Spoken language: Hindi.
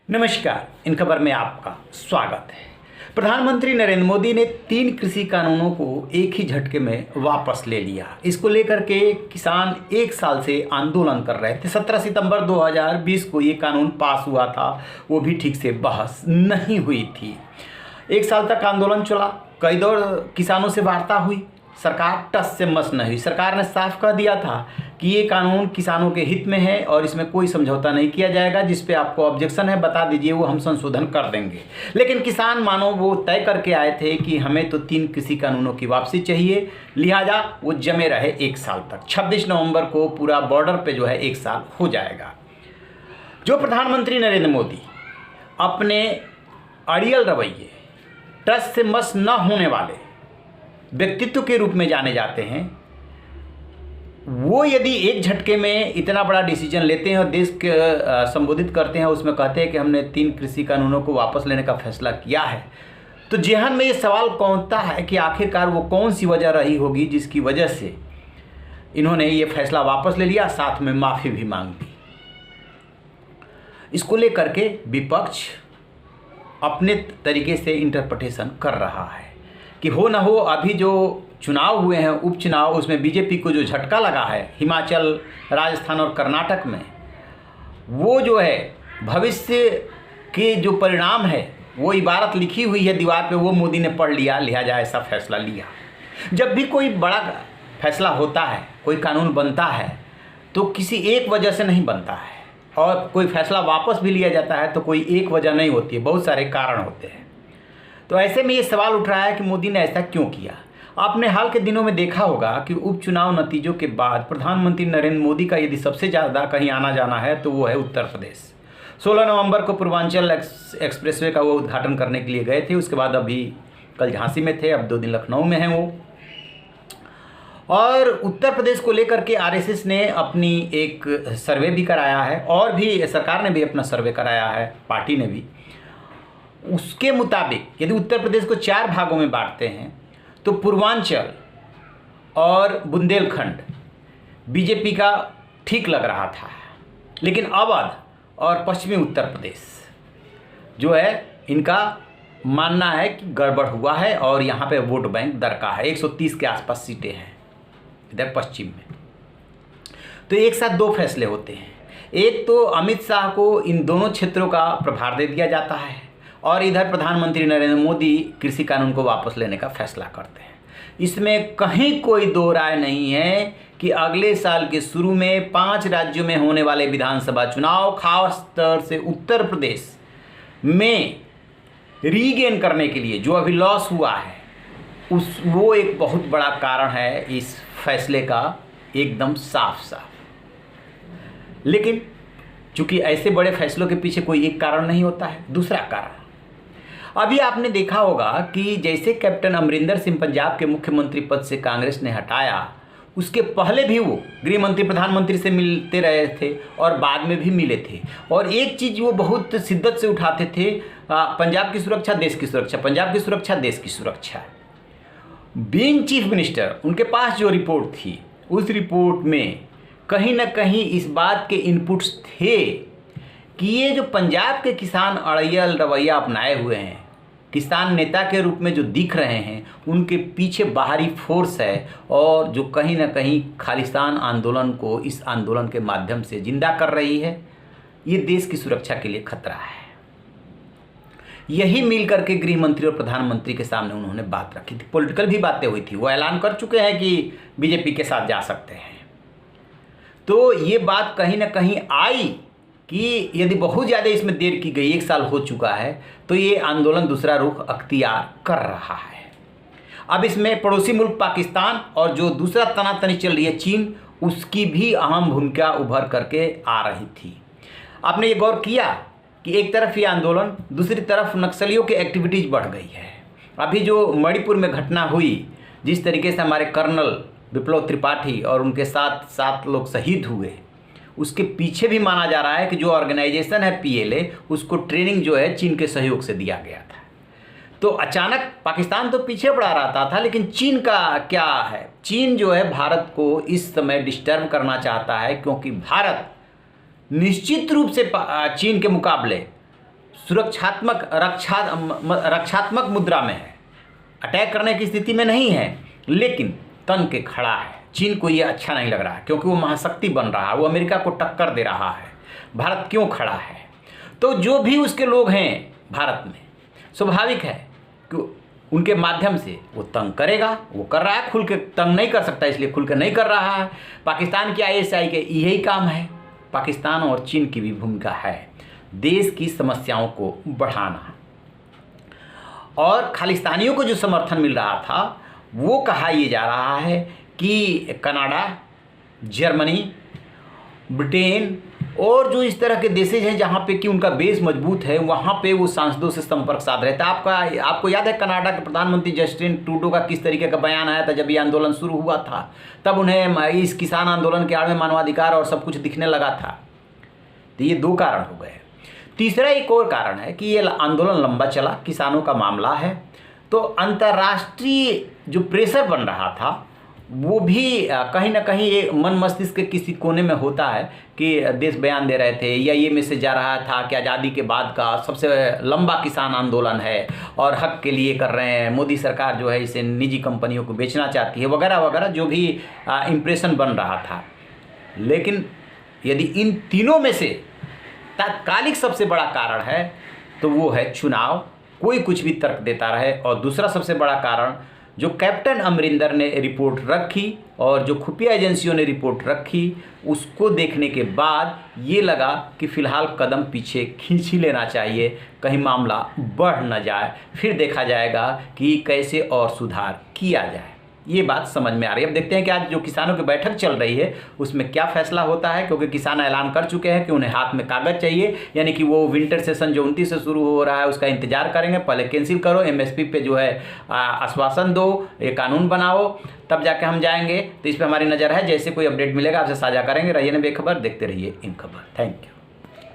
नमस्कार। इन खबर में आपका स्वागत है। प्रधानमंत्री नरेंद्र मोदी ने 3 कृषि कानूनों को एक ही झटके में वापस ले लिया। इसको लेकर के किसान 1 साल से आंदोलन कर रहे थे। 17 सितंबर 2020 को ये कानून पास हुआ था, वो भी ठीक से बहस नहीं हुई थी। 1 साल तक आंदोलन चला, कई दौर किसानों से वार्ता हुई, सरकार टस से मस नहीं हुई। सरकार ने साफ कह दिया था कि ये कानून किसानों के हित में है और इसमें कोई समझौता नहीं किया जाएगा। जिस पे आपको ऑब्जेक्शन है बता दीजिए, वो हम संशोधन कर देंगे। लेकिन किसान मानो वो तय करके आए थे कि हमें तो 3 कृषि कानूनों की वापसी चाहिए, लिहाजा वो जमे रहे 1 साल तक। 26 नवंबर को पूरा बॉर्डर पे जो है 1 साल हो जाएगा। जो प्रधानमंत्री नरेंद्र मोदी अपने अड़ियल रवैये, टस से मस न होने वाले व्यक्तित्व के रूप में जाने जाते हैं, वो यदि एक झटके में इतना बड़ा डिसीजन लेते हैं और देश के संबोधित करते हैं, उसमें कहते हैं कि हमने 3 कृषि कानूनों को वापस लेने का फैसला किया है, तो जेहन में ये सवाल कौनता है कि आखिरकार वो कौन सी वजह रही होगी जिसकी वजह से इन्होंने ये फैसला वापस ले लिया, साथ में माफ़ी भी मांग ली। इसको लेकर के विपक्ष अपने तरीके से इंटरप्रिटेशन कर रहा है कि हो ना हो, अभी जो चुनाव हुए हैं उपचुनाव, उसमें बीजेपी को जो झटका लगा है हिमाचल, राजस्थान और कर्नाटक में, वो जो है भविष्य के जो परिणाम है, वो इबारत लिखी हुई है दीवार पे, वो मोदी ने पढ़ लिया, लिहाजा ऐसा फैसला लिया। जब भी कोई बड़ा फैसला होता है, कोई कानून बनता है, तो किसी एक वजह से नहीं बनता है, और कोई फैसला वापस भी लिया जाता है तो कोई एक वजह नहीं होती है, बहुत सारे कारण होते हैं। तो ऐसे में ये सवाल उठ रहा है कि मोदी ने ऐसा क्यों किया। आपने हाल के दिनों में देखा होगा कि उपचुनाव नतीजों के बाद प्रधानमंत्री नरेंद्र मोदी का यदि सबसे ज़्यादा कहीं आना जाना है तो वो है उत्तर प्रदेश। 16 नवंबर को पूर्वांचल एक्सप्रेसवे का वो उद्घाटन करने के लिए गए थे। उसके बाद अभी कल झांसी में थे, अब 2 दिन लखनऊ में हैं वो। और उत्तर प्रदेश को लेकर के आरएसएस ने अपनी एक सर्वे भी कराया है, और भी सरकार ने भी अपना सर्वे कराया है, पार्टी ने भी। उसके मुताबिक यदि उत्तर प्रदेश को 4 भागों में बांटते हैं तो पूर्वांचल और बुंदेलखंड बीजेपी का ठीक लग रहा था, लेकिन अवध और पश्चिमी उत्तर प्रदेश जो है, इनका मानना है कि गड़बड़ हुआ है और यहाँ पे वोट बैंक दरका है। 130 के आसपास सीटें हैं इधर पश्चिम में। तो एक साथ 2 फैसले होते हैं। एक तो अमित शाह को इन दोनों क्षेत्रों का प्रभार दे दिया जाता है, और इधर प्रधानमंत्री नरेंद्र मोदी कृषि कानून को वापस लेने का फैसला करते हैं। इसमें कहीं कोई दो राय नहीं है कि अगले साल के शुरू में 5 राज्यों में होने वाले विधानसभा चुनाव, खास तौर से उत्तर प्रदेश में रीगेन करने के लिए जो अभी लॉस हुआ है, वो एक बहुत बड़ा कारण है इस फैसले का, एकदम साफ साफ। लेकिन चूंकि ऐसे बड़े फैसलों के पीछे कोई एक कारण नहीं होता है। दूसरा कारण, अभी आपने देखा होगा कि जैसे कैप्टन अमरिंदर सिंह पंजाब के मुख्यमंत्री पद से कांग्रेस ने हटाया, उसके पहले भी वो गृह मंत्री प्रधानमंत्री से मिलते रहे थे और बाद में भी मिले थे। और एक चीज़ वो बहुत शिद्दत से उठाते थे, पंजाब की सुरक्षा देश की सुरक्षा, पंजाब की सुरक्षा देश की सुरक्षा। बीइंग चीफ मिनिस्टर, उनके पास जो रिपोर्ट थी, उस रिपोर्ट में कहीं ना कहीं इस बात के इनपुट्स थे कि ये जो पंजाब के किसान अड़ियल रवैया अपनाए हुए हैं, किसान नेता के रूप में जो दिख रहे हैं, उनके पीछे बाहरी फोर्स है, और जो कहीं ना कहीं खालिस्तान आंदोलन को इस आंदोलन के माध्यम से जिंदा कर रही है। ये देश की सुरक्षा के लिए खतरा है। यही मिल करके गृह मंत्री और प्रधानमंत्री के सामने उन्होंने बात रखी थी। पॉलिटिकल भी बातें हुई थी, वो ऐलान कर चुके हैं कि बीजेपी के साथ जा सकते हैं। तो ये बात कहीं ना कहीं आई कि यदि बहुत ज़्यादा इसमें देर की गई, 1 साल हो चुका है, तो ये आंदोलन दूसरा रुख अख्तियार कर रहा है। अब इसमें पड़ोसी मुल्क पाकिस्तान और जो दूसरा तनातनी चल रही है चीन, उसकी भी अहम भूमिका उभर करके आ रही थी। आपने ये गौर किया कि एक तरफ ये आंदोलन, दूसरी तरफ नक्सलियों की एक्टिविटीज़ बढ़ गई है। अभी जो मणिपुर में घटना हुई, जिस तरीके से हमारे कर्नल विप्लव त्रिपाठी और उनके साथ 7 लोग शहीद हुए, उसके पीछे भी माना जा रहा है कि जो ऑर्गेनाइजेशन है PLA, उसको ट्रेनिंग जो है चीन के सहयोग से दिया गया था। तो अचानक पाकिस्तान तो पीछे बढ़ा रहा था, लेकिन चीन का क्या है? चीन जो है भारत को इस समय डिस्टर्ब करना चाहता है, क्योंकि भारत निश्चित रूप से चीन के मुकाबले सुरक्षात्मक रक्षात्मक मुद्रा में है, अटैक करने की स्थिति में नहीं है, लेकिन तन के खड़ा है। चीन को ये अच्छा नहीं लग रहा है क्योंकि वो महाशक्ति बन रहा है, वो अमेरिका को टक्कर दे रहा है। भारत क्यों खड़ा है? तो जो भी उसके लोग हैं भारत में, स्वाभाविक है कि उनके माध्यम से वो तंग करेगा। वो कर रहा है, खुल के तंग नहीं कर सकता इसलिए खुल के नहीं कर रहा है। पाकिस्तान की ISI के यही काम है। पाकिस्तान और चीन की भी भूमिका है देश की समस्याओं को बढ़ाना। और खालिस्तानियों को जो समर्थन मिल रहा था वो कहा यह जा रहा है कि कनाडा, जर्मनी, ब्रिटेन और जो इस तरह के देशेज हैं जहाँ पे कि उनका बेस मजबूत है, वहाँ पे वो सांसदों से संपर्क साध रहे थे। आपको याद है कनाडा के प्रधानमंत्री जस्टिन ट्रूडो का किस तरीके का बयान आया था जब ये आंदोलन शुरू हुआ था? तब उन्हें इस किसान आंदोलन के आड़ में मानवाधिकार और सब कुछ दिखने लगा था। तो ये 2 कारण हो गए। तीसरा एक और कारण है कि ये आंदोलन लंबा चला, किसानों का मामला है, तो अंतर्राष्ट्रीय जो प्रेशर बन रहा था वो भी कहीं ना कहीं ये मन मस्तिष्क के किसी कोने में होता है कि देश बयान दे रहे थे या ये मैसेज जा रहा था कि आज़ादी के बाद का सबसे लंबा किसान आंदोलन है और हक के लिए कर रहे हैं, मोदी सरकार जो है इसे निजी कंपनियों को बेचना चाहती है, वगैरह वगैरह जो भी इम्प्रेशन बन रहा था। लेकिन यदि इन तीनों में से तात्कालिक सबसे बड़ा कारण है तो वो है चुनाव। कोई कुछ भी तर्क देता रहे। और दूसरा सबसे बड़ा कारण जो कैप्टन अमरिंदर ने रिपोर्ट रखी और जो खुफिया एजेंसियों ने रिपोर्ट रखी, उसको देखने के बाद ये लगा कि फ़िलहाल कदम पीछे खींच ही लेना चाहिए, कहीं मामला बढ़ न जाए, फिर देखा जाएगा कि कैसे और सुधार किया जाए। ये बात समझ में आ रही है। अब देखते हैं कि आज जो किसानों की बैठक चल रही है उसमें क्या फैसला होता है, क्योंकि किसान ऐलान कर चुके हैं कि उन्हें हाथ में कागज़ चाहिए, यानी कि वो विंटर सेशन जो 29 से शुरू हो रहा है उसका इंतजार करेंगे। पहले कैंसिल करो, MSP पे जो है आश्वासन दो, ये कानून बनाओ, तब जाके हम जाएंगे। तो इस पर हमारी नज़र है। जैसे कोई अपडेट मिलेगा आपसे साझा करेंगे। रहिए ना बेखबर, देखते रहिए इन खबर। Thank you.